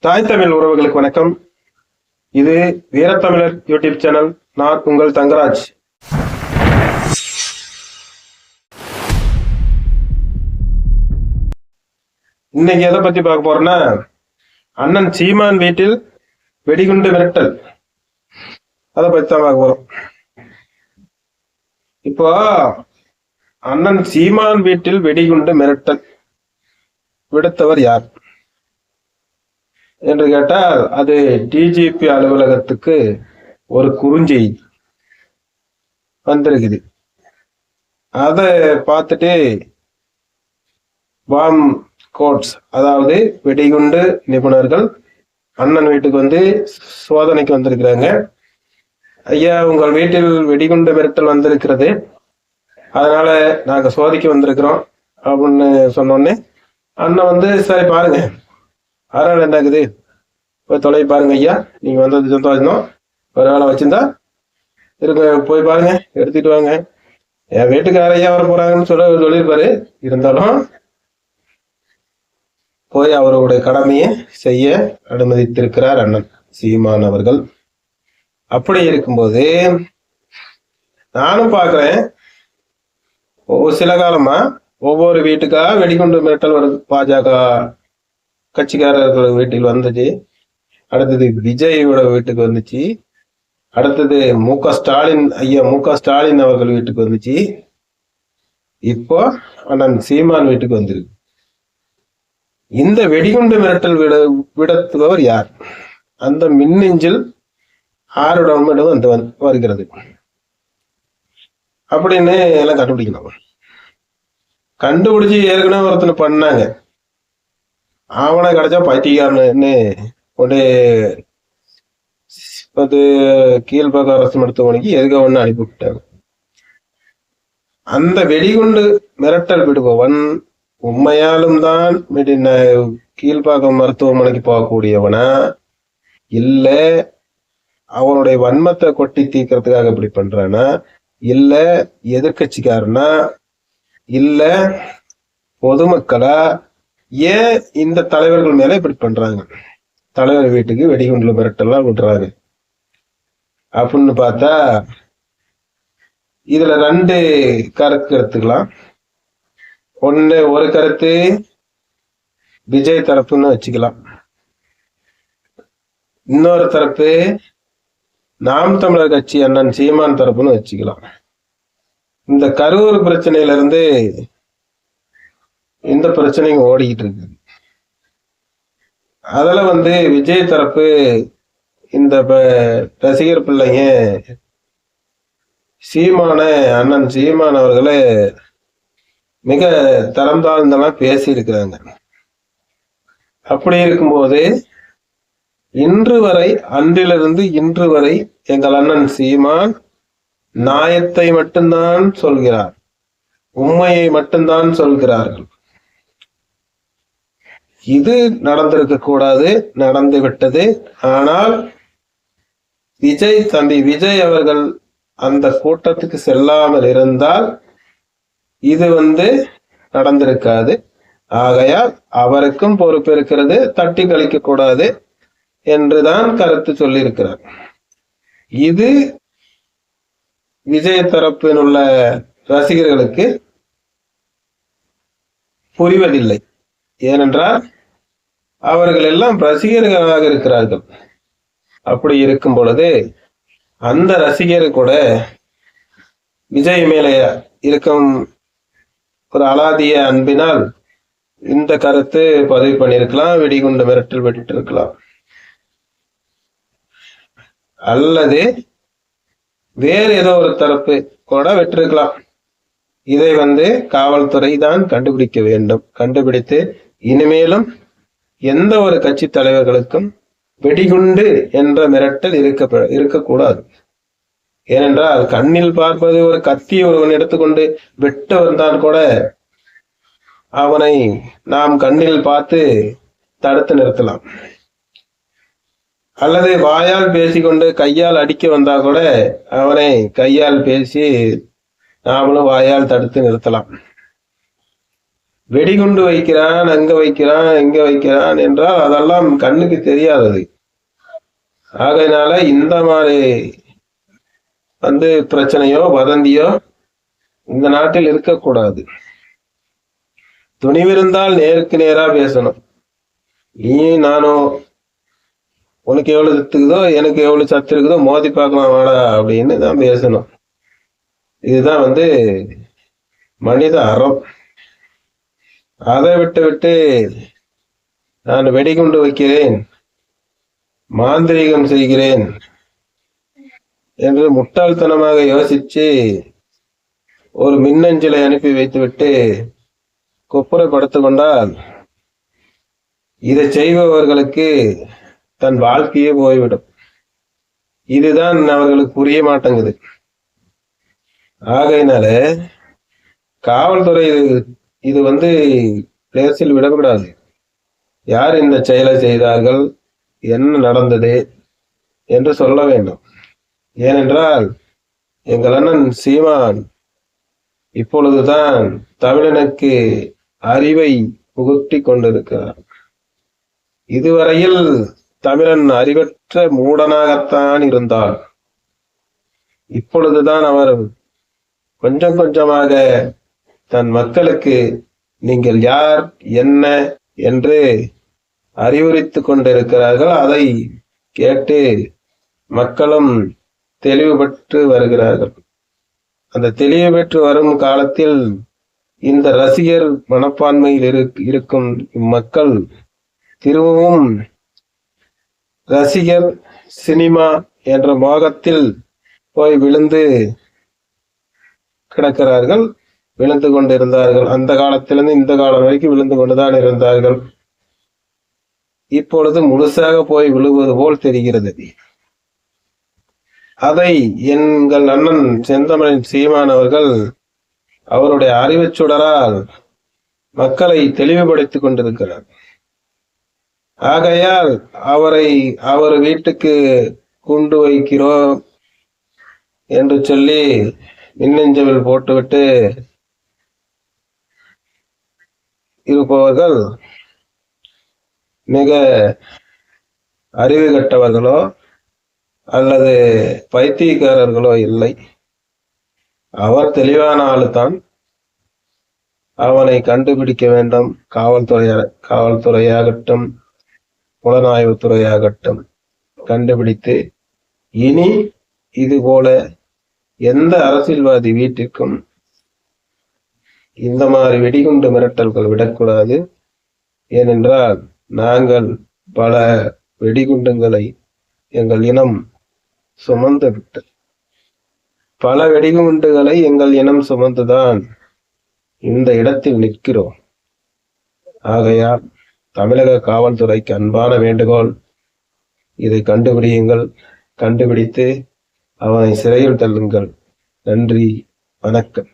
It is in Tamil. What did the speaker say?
தாய் தமிழ் உறவுகளுக்கு வணக்கம். இது வீரத்தமிழர் யூடியூப் சேனல். நான் உங்கள் தங்கராஜ். இன்னைக்கு எதை பத்தி பார்க்க போறோம்னா, அண்ணன் சீமான் வீட்டில் வெடிகுண்டு மிரட்டல், அதை பத்தி தான் பார்க்க போறோம். இப்போ அண்ணன் சீமான் வீட்டில் வெடிகுண்டு மிரட்டல் விடுத்தவர் யார் என்று கேட்டால், அது டிஜிபி அலுவலகத்துக்கு ஒரு குறுஞ்செய்தி வந்திருக்குது. அதை பார்த்துட்டு பாம் கோட்ஸ், அதாவது வெடிகுண்டு நிபுணர்கள் அண்ணன் வீட்டுக்கு வந்து சோதனைக்கு வந்திருக்கிறாங்க. ஐயா, உங்கள் வீட்டில் வெடிகுண்டு மிரட்டல் வந்திருக்கிறது, அதனால நாங்க சோதிக்க வந்திருக்கிறோம் அப்படின்னு சொன்னோடனே அண்ணன் வந்து சரி பாருங்க, அதனால என்ன இருக்குது, போய் தொலை பாருங்க ஐயா, நீங்க வந்தது சந்தோஷம், ஒரு வேலை வச்சிருந்தா இருக்க, போய் பாருங்க, எடுத்துட்டு வாங்க, என் வீட்டுக்கார ஐயா வர போறாங்கன்னு சொல்லியிருப்பாரு. இருந்தாலும் போய் அவருடைய கடமையை செய்ய அனுமதித்திருக்கிறார் அண்ணன் சீமான் அவர்கள். அப்படி இருக்கும்போது நானும் பாக்குறேன், சில காலமா ஒவ்வொரு வீட்டுக்கா வெடிகுண்டு மிரட்டல் வருது. பாஜக கட்சிக்காரர்கள் வீட்டில் வந்துச்சு, அடுத்தது விஜயோட வீட்டுக்கு வந்துச்சு, அடுத்தது மு.க. ஸ்டாலின் அவர்கள் வீட்டுக்கு வந்துச்சு, இப்போ அண்ணன் சீமான் வீட்டுக்கு வந்திருக்கு. இந்த வெடிகுண்டு மிரட்டல் விடத்துவர் யார், அந்த மின்னஞ்சல் ஆருடன் வந்து வருகிறது அப்படின்னு எல்லாம் கண்டுபிடிக்கணும். கண்டுபிடிச்சு ஏற்கனவே ஒருத்தனை பண்ணாங்க, அவனை கிடைச்சா பைத்தியக்காரன்னு கொண்டு அது கீழ்பாக்க அரசு மருத்துவமனைக்கு எதுக்க ஒண்ணு அனுப்பிவிட்டாங்க. அந்த வெடிகுண்டு மிரட்டல் விடுபவன் உண்மையாலும் தான் கீழ்பாக்கம் மருத்துவமனைக்கு போகக்கூடியவனா, இல்ல அவனுடைய வன்மத்தை கொட்டி தீர்க்கறதுக்காக இப்படி பண்றானா, இல்ல எதிர்கட்சிக்காரனா, இல்ல பொதுமக்களா, ஏன் இந்த தலைவர்கள் மேல இப்படி பண்றாங்க, தலைவர் வீட்டுக்கு வெடிகுண்டு மிரட்டெல்லாம் விடுறாங்க அப்படின்னு பார்த்தா, இதுல ரெண்டு கருத்து எடுத்துக்கலாம். ஒரு கருத்து விஜய் தரப்புன்னு வச்சுக்கலாம், இன்னொரு தரப்பு நாம் தமிழர் கட்சி அண்ணன் சீமான் தரப்புன்னு வச்சுக்கலாம். இந்த கரூர் பிரச்சனையில இருந்து இந்த பிரச்சனையும் ஓடிக்கிட்டு இருக்கு. அதுல வந்து விஜய் தரப்பு இந்த ரசிகர் பிள்ளைங்க அண்ணன் சீமான் அவர்களை மிக தரம் தாழ்ந்தெல்லாம் பேசி இருக்கிறாங்க. அப்படி இருக்கும்போது அன்றிலிருந்து இன்று வரை எங்கள் அண்ணன் சீமான் நியாயத்தை மட்டும்தான் சொல்கிறார், உண்மையை மட்டும்தான் சொல்கிறார்கள். இது நடந்திருக்க கூடாது, நடந்து விட்டது. ஆனால் தம்பி விஜய் அவர்கள் அந்த கூட்டத்துக்கு செல்லாமல் இருந்தால் இது நடந்திருக்காது. ஆகையால் அவருக்கும் பொறுப்பு இருக்கிறது, தட்டி கழிக்க கூடாது என்றுதான் கருத்து சொல்லியிருக்கிறார். இது விஜய் தரப்பில் உள்ள ரசிகர்களுக்கு புரிவதில்லை. ஏனென்றால் அவர்கள் எல்லாம் ரசிகர்களாக இருக்கிறார்கள். அப்படி இருக்கும் பொழுது அந்த ரசிகர் கூட விஜய் மேலே இருக்கும் ஒரு அலாதிய அன்பினால் இந்த கருத்து பதிவு பண்ணியிருக்கலாம், வெடிகுண்டு மிரட்டல் விட்டு இருக்கலாம், அல்லது வேறு ஏதோ ஒரு தரப்பு கூட விட்டிருக்கலாம். இதை காவல்துறை தான் கண்டுபிடிக்க வேண்டும். கண்டுபிடித்து இனிமேலும் எந்த ஒரு கட்சி தலைவர்களுக்கும் வெடிகுண்டு என்ற மிரட்டல் இருக்கக்கூடாது. ஏனென்றால் கண்ணில் பார்ப்பது ஒரு கத்தி ஒருவன் எடுத்துக்கொண்டு வெட்ட வந்தான் கூட அவனை நாம் கண்ணில் பார்த்து தடுத்து நிறுத்தலாம். அல்லது வாயால் பேசிக்கொண்டு கையால் அடிக்க வந்தா கூட அவனை கையால் பேசி நாமளும் வாயால் தடுத்து நிறுத்தலாம். வெடிகுண்டு வைக்கிறான், அங்க வைக்கிறான், இங்க வைக்கிறான் என்றால் அதெல்லாம் கண்ணுக்கு தெரியாதது. ஆகையினால இந்த மாதிரி பிரச்சனையோ வதந்தியோ இந்த நாட்டில் இருக்கக்கூடாது. துணிவிருந்தால் நேருக்கு நேரா பேசணும். நீ நானும் உனக்கு எவ்வளவு சத்து இருக்குதோ எனக்கு எவ்வளவு சத்து இருக்குதோ மோதி பார்க்கலாம் வாடா அப்படின்னு தான் பேசணும். இதுதான் மனித அறம். அதை விட்டு நான் வெடிகுண்டு வைக்கிறேன், மாந்திரீகம் செய்கிறேன் என்று முட்டாள்தனமாக யோசிச்சு ஒரு மின்னஞ்சலை அனுப்பி வைத்துவிட்டு குப்புறப்படுத்து கொண்டால் இதை செய்பவர்களுக்கு தன் வாழ்க்கையே போய்விடும். இதுதான் அவர்களுக்கு புரிய மாட்டேங்குது. ஆகையினால காவல்துறை இது பிளேஸில் விடக்கூடாது. யார் இந்த செயலை செய்தார்கள், என்ன நடந்தது என்று சொல்ல வேண்டும். ஏனென்றால் எங்கள் அண்ணன் சீமான் இப்பொழுதுதான் தமிழனுக்கு அறிவை புகுத்தி கொண்டிருக்கிறார். இதுவரையில் தமிழன் அறிவற்ற மூடனாகத்தான் இருந்தார். இப்பொழுதுதான் அவர் கொஞ்சம் கொஞ்சமாக தன் மக்களுக்கு நீங்கள் யார் என்ன என்று அறிவுறுத்தி கொண்டிருக்கிறார்கள். அதை கேட்டு மக்களும் தெளிவு பெற்று வருகிறார்கள். அந்த தெளிவு பெற்று வரும் காலத்தில் இந்த ரசிகர் மனப்பான்மையில் இருக்கும் மக்கள் திரும்பவும் ரசிகர் சினிமா என்ற மோகத்தில் போய் விழுந்து கிடக்கிறார்கள், விழுந்து கொண்டிருந்தார்கள். அந்த காலத்திலிருந்து இந்த காலம் வரைக்கும் விழுந்து கொண்டுதான் இருந்தார்கள். இப்பொழுது முழுசாக போய் விழுவது போல் தெரிகிறது. அதை எங்கள் அண்ணன் செந்தமிழின் சீமான் அவர்கள் அவருடைய அறிவுச் சுடரால் மக்களை தெளிவுபடுத்திக் கொண்டிருக்கிறார். ஆகையால் அவர் வீட்டுக்கு குண்டு வைக்கிறோம் என்று சொல்லி மின்னஞ்சல் போட்டுவிட்டு இருப்பவர்கள் மிக அறிவு கட்டவர்களோ அல்லது பைத்தியக்காரர்களோ இல்லை. அவர் தெளிவான ஆளுதான். அவனை கண்டுபிடிக்க வேண்டும். காவல்துறையாகட்டும் புலனாய்வுத்துறையாகட்டும் கண்டுபிடித்து இனி இது போல எந்த அரசியல்வாதி வீட்டிற்கும் இந்த மாதிரி வெடிகுண்டு மிரட்டல்கள் விடக்கூடாது. ஏனென்றால் நாங்கள் பல வெடிகுண்டுகளை எங்கள் இனம் சுமந்து விட்டது. பல வெடிகுண்டுகளை எங்கள் இனம் சுமந்துதான் இந்த இடத்தில் நிற்கிறோம். ஆகையால் தமிழக காவல்துறைக்கு அன்பான வேண்டுகோள், இதை கண்டுபிடியுங்கள், கண்டுபிடித்து அவனை சிறையில் தள்ளுங்கள். நன்றி, வணக்கம்.